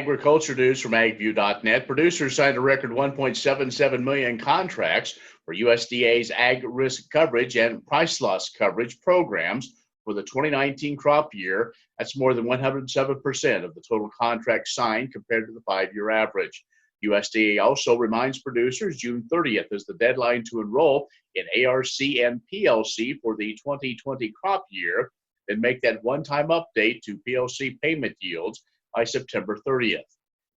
Agriculture news from AGVIEW.net. Producers signed a record 1.77 million contracts for USDA's ag risk coverage and price loss coverage programs for the 2019 crop year. That's more than 107% of the total contracts signed compared to the 5-year average. USDA also reminds producers June 30th is the deadline to enroll in ARC and PLC for the 2020 crop year, then make that one-time update to PLC payment yields by September 30th.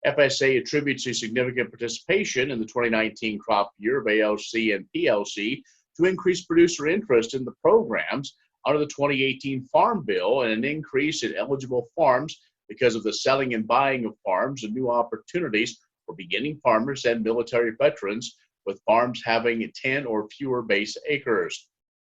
FSA attributes a significant participation in the 2019 crop year of ARC and PLC to increase producer interest in the programs under the 2018 Farm Bill and an increase in eligible farms because of the selling and buying of farms and new opportunities for beginning farmers and military veterans with farms having 10 or fewer base acres.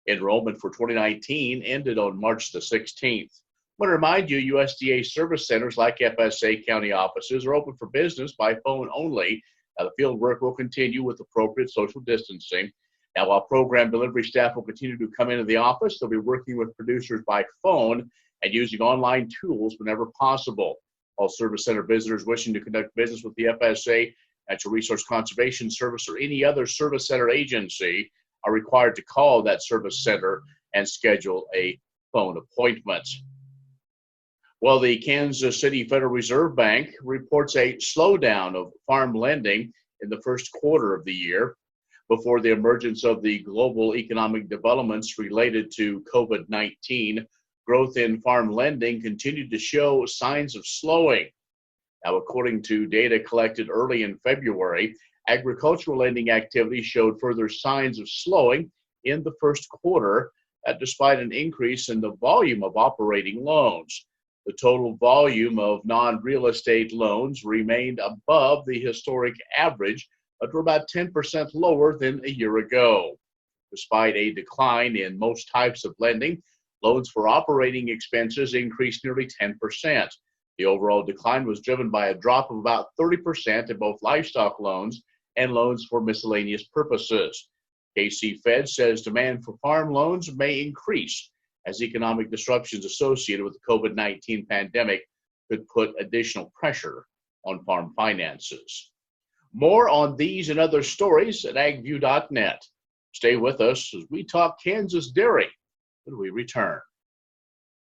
Enrollment for 2019 ended on March the 16th. I want to remind you, USDA Service Centers like FSA county offices are open for business by phone only. Now, the field work will continue with appropriate social distancing. Now, while program delivery staff will continue to come into the office, they'll be working with producers by phone and using online tools whenever possible. All Service Center visitors wishing to conduct business with the FSA, Natural Resource Conservation Service, or any other Service Center agency are required to call that Service Center and schedule a phone appointment. Well, the Kansas City Federal Reserve Bank reports a slowdown of farm lending in the first quarter of the year. Before the emergence of the global economic developments related to COVID-19, growth in farm lending continued to show signs of slowing. Now, according to data collected early in February, agricultural lending activity showed further signs of slowing in the first quarter, despite an increase in the volume of operating loans. The total volume of non-real estate loans remained above the historic average, but were about 10% lower than a year ago. Despite a decline in most types of lending, loans for operating expenses increased nearly 10%. The overall decline was driven by a drop of about 30% in both livestock loans and loans for miscellaneous purposes. KC Fed says demand for farm loans may increase as economic disruptions associated with the COVID-19 pandemic could put additional pressure on farm finances. More on these and other stories at AGVIEW.net. Stay with us as we talk Kansas dairy when we return.